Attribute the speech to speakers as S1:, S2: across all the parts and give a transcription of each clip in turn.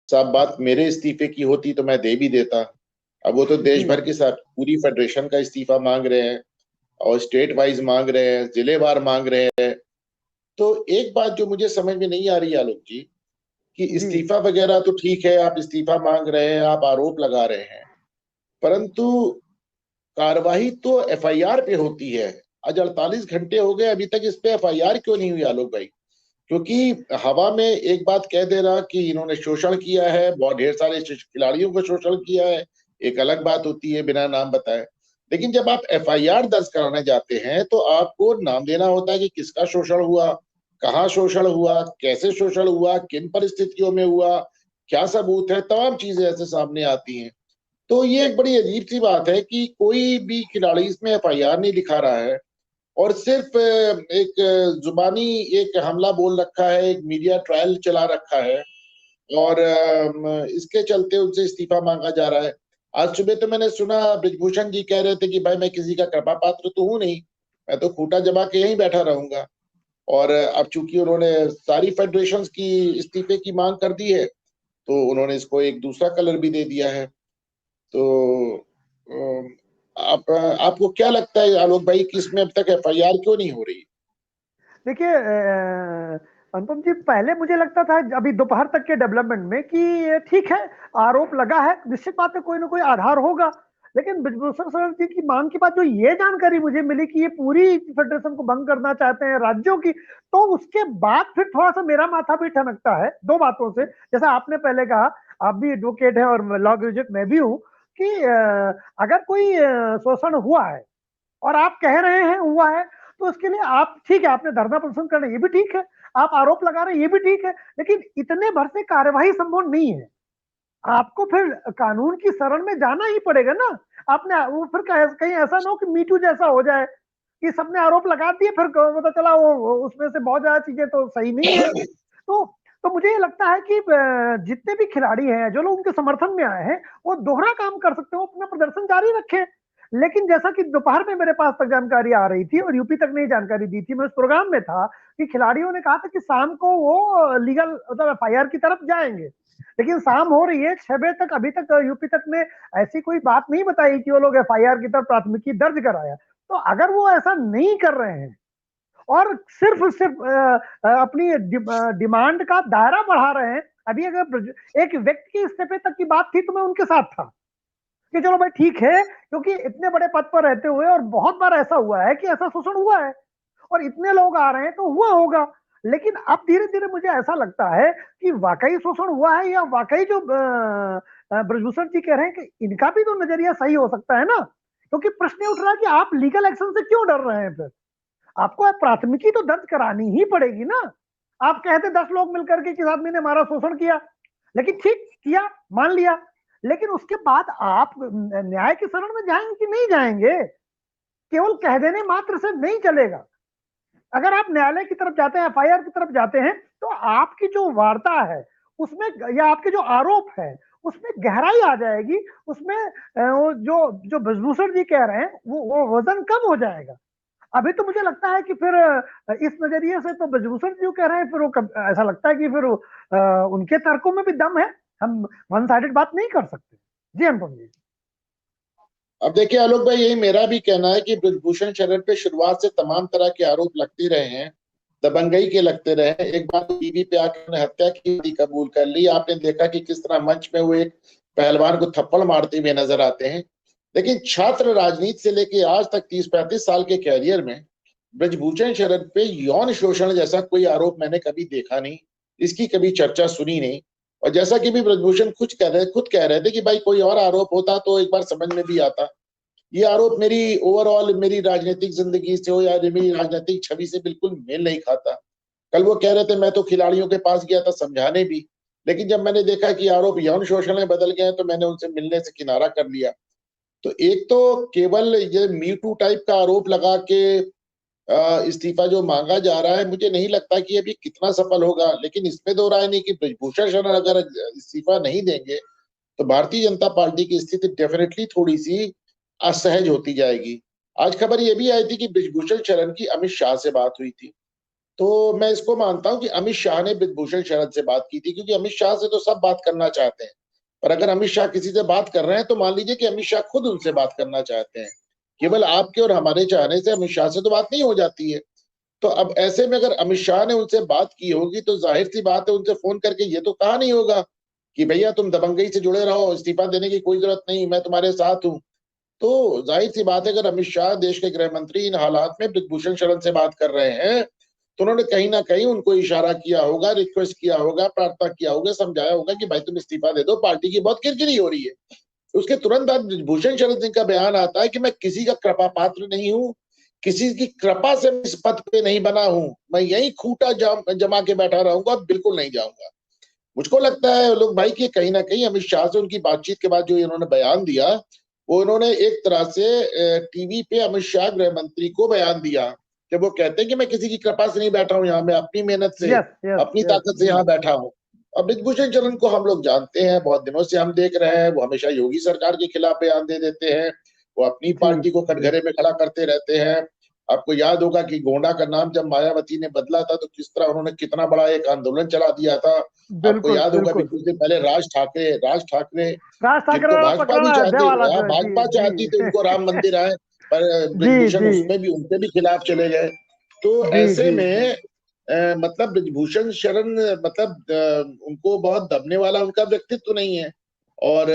S1: साहब बात मेरे इस्तीफे की होती तो मैं दे भी देता। अब वो तो देश
S2: जी
S1: भर के साथ पूरी फेडरेशन का इस्तीफा मांग रहे हैं और स्टेट वाइज मांग रहे हैं, जिलेवार मांग रहे हैं। तो एक बात जो मुझे समझ में नहीं आ रही आलोक जी, कि
S2: जी
S1: इस्तीफा वगैरह तो ठीक है, आप इस्तीफा मांग रहे हैं, आप आरोप लगा रहे हैं, परंतु कार्रवाई तो एफआईआर पे होती है। आज 48 घंटे हो गए, अभी तक इस पे एफआईआर क्यों नहीं हुई आलोक भाई? क्योंकि हवा में एक बात कह दे रहा कि इन्होंने शोषण किया है, बहुत ढेर सारे खिलाड़ियों को शोषण किया है, एक अलग बात होती है बिना नाम बताए। लेकिन जब आप एफआईआर दर्ज कराने जाते हैं तो आपको नाम देना होता है कि किसका शोषण हुआ, कहाँ शोषण हुआ, कैसे शोषण हुआ, किन परिस्थितियों में हुआ, क्या सबूत है, तमाम चीजें ऐसे सामने आती हैं। तो ये एक बड़ी अजीब सी बात है कि कोई भी खिलाड़ी इसमें एफआईआर नहीं दिखा रहा है और सिर्फ एक जुबानी एक हमला बोल रखा है, एक मीडिया ट्रायल चला रखा है और इसके चलते उनसे इस्तीफा मांगा जा रहा है। आज सुबह तो मैंने सुना ब्रिजभूषण जी कह रहे थे कि भाई मैं किसी का कृपा पात्र तो हूं नहीं, मैं तो खूंटा जमा के यहीं बैठा रहूंगा। और अब चूंकि उन्होंने सारी फेडरेशंस की इस्तीफे की मांग कर दी है तो उन्होंने इसको एक दूसरा कलर भी दे दिया है। तो आपको क्या लगता है आलोक भाई कि इसमें अब तक एफआईआर क्यों नहीं हो रही?
S2: देखिए अनुपम जी, पहले मुझे लगता था अभी दोपहर तक के डेवलपमेंट में कि ठीक है, आरोप लगा है, निश्चित बात है कोई ना कोई आधार होगा। लेकिन ब्रिजभूषण शरण जी की मांग के बाद जो ये जानकारी मुझे मिली कि ये पूरी फेडरेशन को भंग करना चाहते हैं राज्यों की, तो उसके बाद फिर थोड़ा सा मेरा माथा भी ठनकता है दो बातों से। जैसा आपने पहले कहा, आप भी एडवोकेट हैं और लॉ ग्रेजुएट मैं भी हूं, कि अगर कोई शोषण हुआ है और आप कह रहे हैं हुआ है, तो उसके लिए आप ठीक है, आपने धरना प्रदर्शन करना ये भी ठीक है, आप आरोप लगा रहे हैं ये भी ठीक है, लेकिन इतने भर से कार्यवाही संभव नहीं है। आपको फिर कानून की शरण में जाना ही पड़ेगा ना। आपने वो फिर कहीं ऐसा ना हो कि मीटू जैसा हो जाए कि सबने आरोप लगा दिए, फिर पता चला वो उसमें से बहुत ज्यादा चीजें तो सही नहीं है। तो मुझे ये लगता है कि जितने भी खिलाड़ी हैं, जो लोग उनके समर्थन में आए हैं, वो दोहरा काम कर सकते हो, अपना प्रदर्शन जारी रखें। लेकिन जैसा कि दोपहर में मेरे पास तक जानकारी आ रही थी और यूपी तक नहीं जानकारी दी थी, मैं उस प्रोग्राम में था, कि खिलाड़ियों ने कहा था कि शाम को वो लीगल मतलब एफआईआर की तरफ जाएंगे। लेकिन शाम हो रही है 6 बजे तक, अभी तक यूपी तक में ऐसी कोई बात नहीं बताई कि वो लोग एफआईआर की तरफ प्राथमिकी दर्ज कराया। तो अगर वो ऐसा नहीं कर रहे हैं और सिर्फ अपनी डिमांड का दायरा बढ़ा रहे हैं, अभी अगर एक व्यक्ति के इस्तीफे तक की बात थी तो मैं उनके साथ था कि चलो भाई ठीक है, क्योंकि इतने बड़े पद पर रहते हुए और बहुत बार ऐसा हुआ है कि ऐसा शोषण हुआ है और इतने लोग आ रहे हैं तो हुआ होगा। लेकिन अब धीरे धीरे मुझे ऐसा लगता है कि वाकई शोषण हुआ है, या वाकई जो ब्रजभूषण जी कह रहे हैं कि इनका भी तो नजरिया सही हो सकता है ना। क्योंकि प्रश्न उठ रहा है कि आप लीगल एक्शन से क्यों डर रहे हैं? फिर आपको प्राथमिकी तो दर्ज करानी ही पड़ेगी ना। आप कहते 10 लोग मिलकर के किस आदमी ने हमारा शोषण किया, लेकिन ठीक किया, मान लिया, लेकिन उसके बाद आप न्याय की शरण में जाएंगे कि नहीं जाएंगे? केवल कह देने मात्र से नहीं चलेगा। अगर आप न्यायालय की तरफ जाते हैं, एफआईआर की तरफ जाते हैं, तो आपकी जो वार्ता है उसमें, या आपके जो आरोप है उसमें गहराई आ जाएगी, उसमें वो जो जो ब्रजभूषण जी कह रहे हैं वो वजन कम हो जाएगा। अभी तो मुझे लगता है कि फिर इस नजरिए से तो ब्रजभूषण जी कह रहे हैं, फिर वो ऐसा लगता है कि फिर उनके तर्कों में भी दम है। हम वन साइडेड बात नहीं कर सकते। जी अनुपम जी।
S1: अब देखिए आलोक भाई, यही मेरा भी कहना है कि ब्रजभूषण शरण पे शुरुआत से तमाम तरह के आरोप लगते रहे हैं, दबंगई के लगते रहे हैं। एक बार टीवी पे आकर हत्या की कबूल कर ली। आपने देखा कि किस तरह मंच में वो एक पहलवान को थप्पड़ मारते हुए नजर आते हैं। लेकिन छात्र राजनीति से लेके आज तक 30-35 साल के कैरियर में ब्रजभूषण शरण पे यौन शोषण जैसा कोई आरोप मैंने कभी देखा नहीं, इसकी कभी चर्चा सुनी नहीं। और जैसा कि भी ब्रजभूषण खुद कह रहे थे कि भाई कोई और आरोप होता तो एक बार समझ में भी आता। ये आरोप मेरी ओवरऑल मेरी राजनीतिक जिंदगी से हो या मेरी राजनीतिक छवि से बिल्कुल मेल नहीं खाता। कल वो कह रहे थे मैं तो खिलाड़ियों के पास गया था समझाने भी, लेकिन जब मैंने देखा कि आरोप यौन शोषण में बदल गए तो मैंने उनसे मिलने से किनारा कर लिया। तो एक तो केवल ये मी टू टाइप का आरोप लगा के इस्तीफा जो मांगा जा रहा है, मुझे नहीं लगता कि अभी कितना सफल होगा। लेकिन इसमें दो राय नहीं कि ब्रजभूषण शरण अगर इस्तीफा नहीं देंगे तो भारतीय जनता पार्टी की स्थिति डेफिनेटली थोड़ी सी असहज होती जाएगी। आज खबर ये भी आई थी कि ब्रजभूषण शरण की अमित शाह से बात हुई थी। तो मैं इसको मानता हूं कि अमित शाह ने ब्रिजभूषण शरण से बात की थी, क्योंकि अमित शाह से तो सब बात करना चाहते हैं, पर अगर अमित शाह किसी से बात कर रहे हैं तो मान लीजिए कि अमित शाह खुद उनसे बात करना चाहते हैं। केवल आपके और हमारे चाहने से अमित शाह से तो बात नहीं हो जाती है। तो अब ऐसे में अगर अमित शाह ने उनसे बात की होगी तो जाहिर सी बात है उनसे फोन करके ये तो कहा नहीं होगा कि भैया तुम दबंगई से जुड़े रहो, इस्तीफा देने की कोई जरूरत नहीं, मैं तुम्हारे साथ हूं। तो जाहिर सी बात है अगर अमित शाह देश के गृह मंत्री इन हालात में ब्रिजभूषण शरण से बात कर रहे हैं तो उन्होंने कहीं ना कहीं उनको इशारा किया होगा, रिक्वेस्ट किया होगा, प्रार्थना किया होगा, समझाया होगा कि भाई तुम इस्तीफा दे दो, पार्टी की बहुत किरकिरी हो रही है। उसके तुरंत बाद ब्रिजभूषण शरण सिंह का बयान आता है कि मैं किसी का कृपा पात्र नहीं हूं, किसी की कृपा से इस पद पे नहीं बना हूं, मैं यही खूंटा जमा के बैठा रहूंगा, बिल्कुल नहीं जाऊंगा। मुझको लगता है लोग भाई कि कहीं ना कहीं अमित शाह से उनकी बातचीत के बाद जो इन्होंने बयान दिया वो इन्होंने एक तरह से टीवी पे अमित शाह गृह मंत्री को बयान दिया, जब वो कहते हैं कि मैं किसी की कृपा से नहीं बैठा हूं यहाँ, मैं अपनी मेहनत से,
S2: यस यस
S1: अपनी
S2: यस
S1: ताकत से यहाँ बैठा हूँ। और ब्रिजभूषण शरण को हम लोग जानते हैं, बहुत दिनों से हम देख रहे हैं, वो हमेशा योगी सरकार के खिलाफ बयान दे देते हैं, वो अपनी
S2: जी
S1: पार्टी को कटघरे में खड़ा करते रहते हैं। आपको याद होगा कि गोंडा का नाम जब मायावती ने बदला था तो किस तरह उन्होंने कितना बड़ा एक आंदोलन चला दिया था। आपको
S2: बिल्कुल
S1: याद होगा अभी
S2: बिल्कुल।
S1: कुछ दिन पहले राज ठाकरे
S2: राज ठाकरे
S1: जिनको
S2: वाला
S1: भाजपा भी
S2: प्रकरण अयोध्या
S1: चाहते,
S2: वाला जो है, जी
S1: भाजपा चाहती थी
S2: जी
S1: उनको राम मंदिर आए, पर
S2: जी
S1: ब्रिजभूषण
S2: जी
S1: उसमें भी उनके भी खिलाफ चले गए। तो
S2: जी
S1: ऐसे
S2: जी
S1: में मतलब ब्रिजभूषण शरण मतलब उनको बहुत दबने वाला उनका व्यक्तित्व नहीं है। और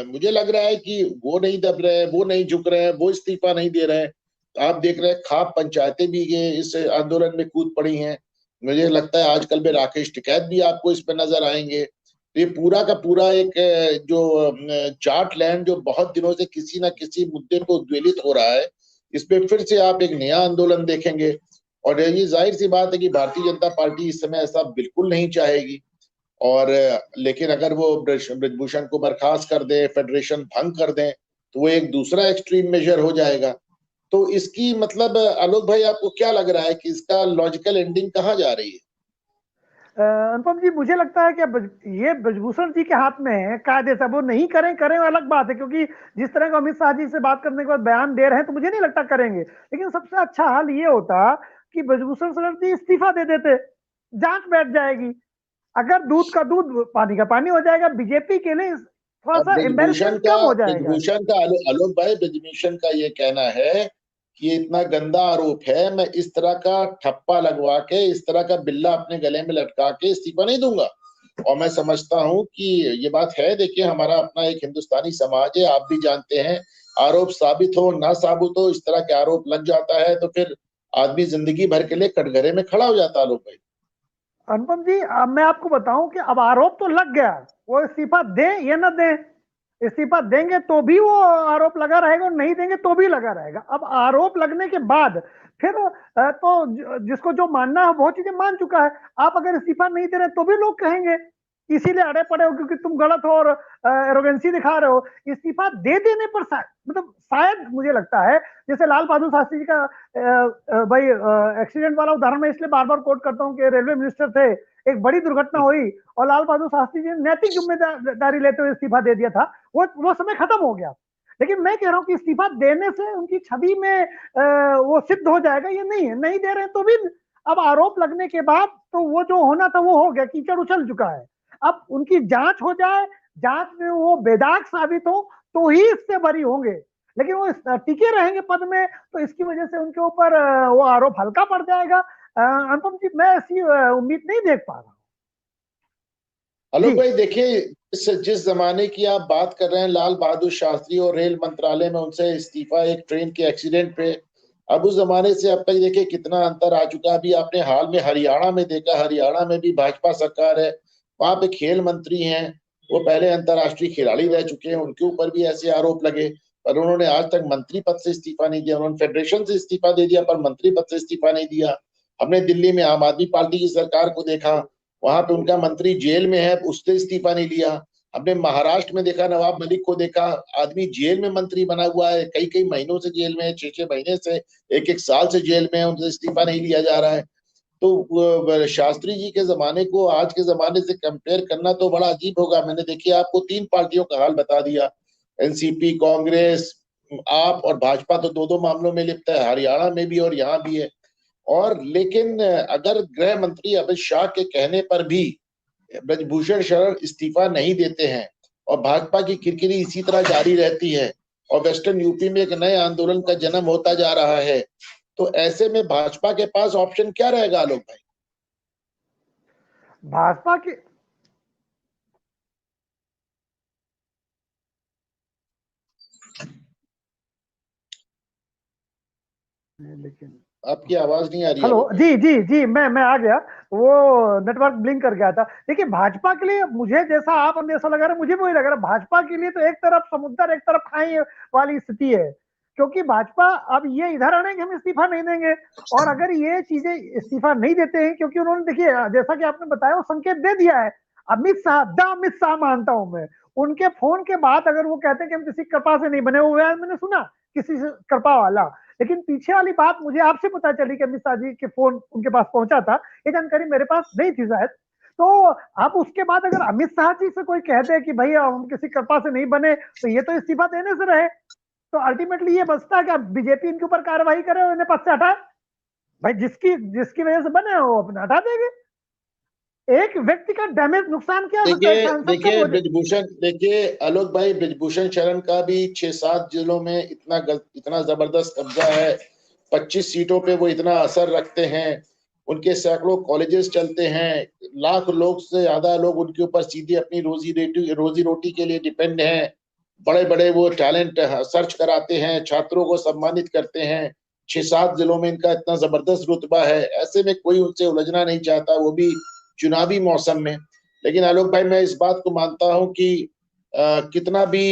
S1: मुझे लग रहा है कि वो नहीं दब रहे, वो नहीं झुक रहे, वो इस्तीफा नहीं दे रहे। आप देख रहे हैं खाप पंचायतें भी ये इस आंदोलन में कूद पड़ी हैं। मुझे लगता है आजकल में राकेश टिकैत भी आपको इस पे नजर आएंगे। तो ये पूरा का पूरा एक जो चार्ट लैंड जो बहुत दिनों से किसी ना किसी मुद्दे पर उद्वेलित हो रहा है, इस पे फिर से आप एक नया आंदोलन देखेंगे। और ये जाहिर सी बात है कि भारतीय जनता पार्टी इस समय ऐसा बिल्कुल नहीं चाहेगी। और लेकिन अगर वो ब्रिजभूषण को बर्खास्त कर दे, फेडरेशन भंग कर दें, तो वो एक दूसरा एक्सट्रीम मेजर हो जाएगा। तो इसकी मतलब आलोक भाई आपको क्या लग रहा है कि इसका लॉजिकल एंडिंग कहाँ जा रही है?
S2: अनुपम जी, मुझे लगता है कि ये ब्रजभूषण जी के हाथ में है कायदे से। वो नहीं करें करें वो अलग बात है, क्योंकि जिस तरह का अमित शाह जी से बात करने के बाद बयान दे रहे हैं तो मुझे नहीं लगता करेंगे। लेकिन सबसे अच्छा हाल ये होता कि ब्रजभूषण शरण जी इस्तीफा दे देते, जांच बैठ जाएगी। अगर दूध का दूध पानी का पानी हो जाएगा, बीजेपी के लिए थोड़ा
S1: और
S2: सा एम्बेरसमेंट कम हो जाएगा।
S1: ब्रिजभूषण का आलोक भाई ब्रिजभूषण का ये कहना है कि ये इतना गंदा आरोप है, मैं इस तरह का ठप्पा लगवा के, इस तरह का बिल्ला अपने गले में लटका के इस्तीफा नहीं दूंगा। और मैं समझता हूं कि ये बात है, देखिए हमारा अपना एक हिंदुस्तानी समाज है, आप भी जानते हैं, आरोप साबित हो ना साबित हो, इस तरह के आरोप लग जाता है तो फिर आदमी जिंदगी भर के लिए कटघरे में खड़ा हो जाता है। आलोक भाई
S2: अनुपम जी, अब मैं आपको बताऊं कि अब आरोप तो लग गया, वो इस्तीफा दें या न दें। इस्तीफा देंगे तो भी वो आरोप लगा रहेगा और नहीं देंगे तो भी लगा रहेगा। अब आरोप लगने के बाद फिर तो जिसको जो मानना है बहुत चीजें मान चुका है। आप अगर इस्तीफा नहीं दे रहे तो भी लोग कहेंगे, इसीलिए अड़े पड़े हो क्योंकि तुम गलत हो और एरोगेंसी दिखा रहे हो। इस्तीफा दे देने पर मतलब शायद मुझे लगता है, जैसे लाल बहादुर शास्त्री जी का भाई एक्सीडेंट वाला उदाहरण मैं इसलिए बार बार कोट करता हूँ कि रेलवे मिनिस्टर थे, एक बड़ी दुर्घटना हुई और लाल बहादुर शास्त्री जी ने नैतिक जिम्मेदारी लेते हुए इस्तीफा दे दिया था। वो समय खत्म हो गया। लेकिन मैं कह रहा हूं कि इस्तीफा देने से उनकी छवि में वो सिद्ध हो जाएगा, ये नहीं है। नहीं दे रहे हैं तो भी अब आरोप लगने के बाद तो वो जो होना था वो हो गया, कीचड़ उछल चुका है। अब उनकी जांच हो जाए, जांच में वो बेदाग साबित हो तो ही इससे बरी होंगे। लेकिन वो टिके रहेंगे पद में तो इसकी वजह से उनके ऊपर वो आरोप हल्का पड़ जाएगा। अनुपम जी, मैं ऐसी उम्मीद नहीं देख पा रहा हूँ।
S1: आलोक
S2: जी
S1: भाई देखिए, जिस जमाने की आप बात कर रहे हैं, लाल बहादुर शास्त्री और रेल मंत्रालय में उनसे इस्तीफा एक ट्रेन के एक्सीडेंट पे, अब उस जमाने से अब तक देखिए कितना अंतर आ चुका है। अभी आपने हाल में हरियाणा में देखा, हरियाणा में भी भाजपा सरकार है, वहां पे खेल मंत्री हैं, वो पहले अंतर्राष्ट्रीय खिलाड़ी रह चुके हैं, उनके ऊपर भी ऐसे आरोप लगे, पर उन्होंने आज तक मंत्री पद से इस्तीफा नहीं दिया। उन्होंने फेडरेशन से इस्तीफा दे दिया पर मंत्री पद से इस्तीफा नहीं दिया। हमने दिल्ली में आम आदमी पार्टी की सरकार को देखा, वहां पे उनका मंत्री जेल में है, उससे इस्तीफा नहीं लिया। हमने महाराष्ट्र में देखा, नवाब मलिक को देखा, आदमी जेल में मंत्री बना हुआ है, कई कई महीनों से जेल में है, 6 6 महीने से, एक एक साल से जेल में है, उनसे इस्तीफा नहीं लिया जा रहा है। तो शास्त्री जी के जमाने को आज के जमाने से कंपेयर करना तो बड़ा अजीब होगा। मैंने देखिए आपको 3 पार्टियों का हाल बता दिया, एनसीपी, कांग्रेस, आप और भाजपा तो दो दो मामलों में लिप्त है, हरियाणा में भी और यहाँ भी है। और लेकिन अगर गृह मंत्री अमित शाह के कहने पर भी ब्रजभूषण शरण इस्तीफा नहीं देते हैं और भाजपा की किरकिरी इसी तरह जारी रहती है और वेस्टर्न यूपी में एक नए आंदोलन का जन्म होता जा रहा है, तो ऐसे में भाजपा के पास ऑप्शन क्या रहेगा आलोक भाई?
S2: भाजपा की लेकिन
S1: आपकी आवाज नहीं आ रही
S2: हेलो,
S1: आलोक भाई।
S2: जी जी जी, मैं आ गया, वो नेटवर्क ब्लिंक कर गया था। देखिए, भाजपा के लिए मुझे जैसा आप अंदेशा लगा रहे, मुझे वही लग रहा है, भाजपा के लिए तो एक तरफ समुद्र एक तरफ खाई वाली स्थिति है, क्योंकि भाजपा अब ये इधर आने कि हम इस्तीफा नहीं देंगे, और अगर ये चीजें इस्तीफा नहीं देते हैं, क्योंकि उन्होंने देखिए जैसा कि आपने बताया वो संकेत दे दिया है। अमित शाह, द अमित शाह मानता हूं मैं, उनके फोन के बाद अगर वो कहते हैं कि हम किसी कृपा से नहीं बने हुए हैं, मैंने सुना किसी से कृपा वाला, लेकिन पीछे वाली बात मुझे आपसे पता चली कि अमित शाह जी के फोन उनके पास पहुंचा था, ये जानकारी मेरे पास नहीं थी शायद। तो अब उसके बाद अगर अमित शाह जी से कोई कहते हैं कि भाई हम किसी कृपा से नहीं बने, तो ये तो इस्तीफा देने से रहे, तो अल्टीमेटली ये बचता है कि बीजेपी इनके ऊपर कार्रवाई करे और इन्हें पद से हटाए। भाई जिसकी जिसकी वजह से बने वो अपना हटा देंगे। एक व्यक्ति का डैमेज नुकसान क्या हो सकता है,
S1: देखिए
S2: सांसद का
S1: देखिए
S2: वो।
S1: ब्रजभूषण, देखिए आलोक भाई, ब्रजभूषण शरण का भी 6-7 जिलों में इतना जबरदस्त कब्जा है, 25 सीटों पे वो इतना असर रखते हैं, उनके सैकड़ों कॉलेजेस चलते हैं, लाख लोग से ज्यादा लोग उनके ऊपर सीधे अपनी रोजी रोटी के लिए डिपेंड हैं, बड़े बड़े वो टैलेंट सर्च कराते हैं, छात्रों को सम्मानित करते हैं, 6-7 जिलों में इनका इतना जबरदस्त रुतबा है, ऐसे में कोई उनसे उलझना नहीं चाहता, वो भी चुनावी मौसम में। लेकिन आलोक भाई, मैं इस बात को मानता हूं कि कितना भी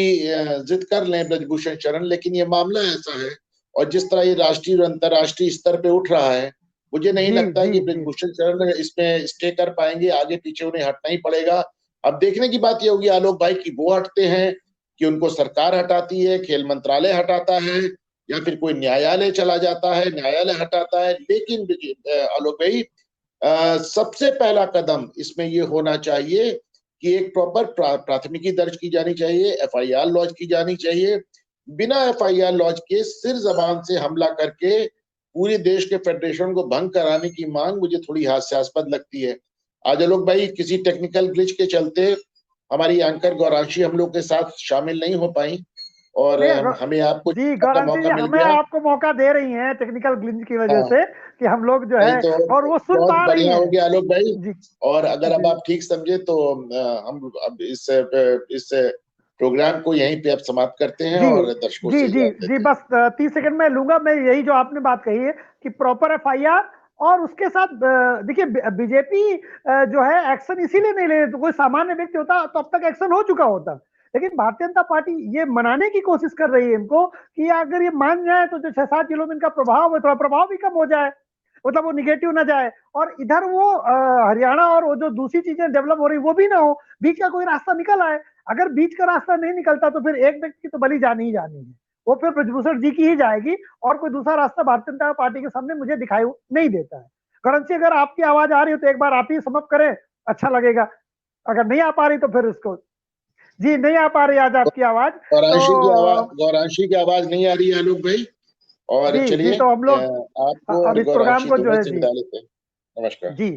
S1: जिद कर लें ब्रजभूषण शरण, लेकिन ये मामला ऐसा है और जिस तरह ये राष्ट्रीय और अंतर्राष्ट्रीय स्तर पे उठ रहा है, मुझे नहीं
S2: जी
S1: लगता है
S2: जी
S1: कि
S2: जी
S1: ब्रजभूषण शरण इसमें स्टे कर पाएंगे, आगे पीछे उन्हें हटना ही पड़ेगा। अब देखने की बात ये होगी आलोक भाई कि वो हटते हैं कि उनको सरकार हटाती है, खेल मंत्रालय हटाता है, या फिर कोई न्यायालय चला जाता है, न्यायालय हटाता है। लेकिन आलोक भाई, सबसे पहला कदम इसमें ये होना चाहिए कि एक प्रॉपर प्राथमिकी दर्ज की जानी चाहिए, एफआईआर लॉन्च की जानी चाहिए। बिना एफआईआर लॉन्च के सिर जबान से हमला करके पूरे देश के फेडरेशन को भंग कराने की मांग मुझे थोड़ी हास्यास्पद लगती है। आज आलोक भाई, किसी टेक्निकल ग्लिच के चलते हमारी एंकर गौरांशी हम लोग के साथ शामिल नहीं हो पाई और
S2: नहीं,
S1: हमें आपको
S2: जी
S1: का
S2: गौरव जी,
S1: मौका मिल
S2: हमें
S1: गया।
S2: आपको मौका दे रही हैं टेक्निकल ग्लिच की वजह
S1: हाँ,
S2: से कि हम लोग जो
S1: नहीं
S2: है,
S1: तो
S2: और वो सुन
S1: बहुत
S2: पा रही
S1: बढ़िया हो
S2: हैं।
S1: गया आलोक भाई।
S2: जी
S1: और अगर अब
S2: जी
S1: आप ठीक समझे तो हम अब इस प्रोग्राम को यहीं पे अब समाप्त करते हैं
S2: जी
S1: और दर्शकों
S2: जी
S1: से
S2: जी
S1: इजाजत
S2: जी,
S1: लेते हैं।
S2: बस 30 सेकंड में लूंगा मैं, यही जो आपने बात कही है कि प्रॉपर एफआईआर, और उसके साथ देखिए बीजेपी जो है एक्शन इसीलिए नहीं ले रही, तो कोई सामान्य व्यक्ति होता तो अब तक एक्शन हो चुका होता, लेकिन भारतीय जनता पार्टी ये मनाने की कोशिश कर रही है इनको कि अगर ये मान जाए तो जो 6-7 जिलों में इनका प्रभाव है, थोड़ा प्रभाव भी कम हो जाए, मतलब वो निगेटिव ना जाए, और इधर वो हरियाणा और वो जो दूसरी चीजें डेवलप हो रही वो भी ना हो, बीच का कोई रास्ता निकल आए। अगर बीच का रास्ता नहीं निकलता तो फिर एक व्यक्ति की तो बलि जानी ही जानी है, वो फिर ब्रजभूषण जी की ही जाएगी, और कोई दूसरा रास्ता भारतीय जनता पार्टी के सामने मुझे दिखाई नहीं देता है। करण जी, अगर आपकी आवाज आ रही हो तो एक बार आप ही समाप्त करें, अच्छा लगेगा। अगर नहीं आ पा रही तो फिर इसको, जी नहीं आ पा रही आज आपकी आवाज तो,
S1: गौरांशी की आवाज नहीं आ रही है आलोक भाई। और
S2: जी जी,
S1: चलिए,
S2: तो हम लोग
S1: आपको
S2: अब
S1: और
S2: इस प्रोग्राम
S1: गौरांशी
S2: को जो
S1: दोनों
S2: है,
S1: से
S2: जी
S1: विदा लेते हैं। नमस्कार।
S2: जी।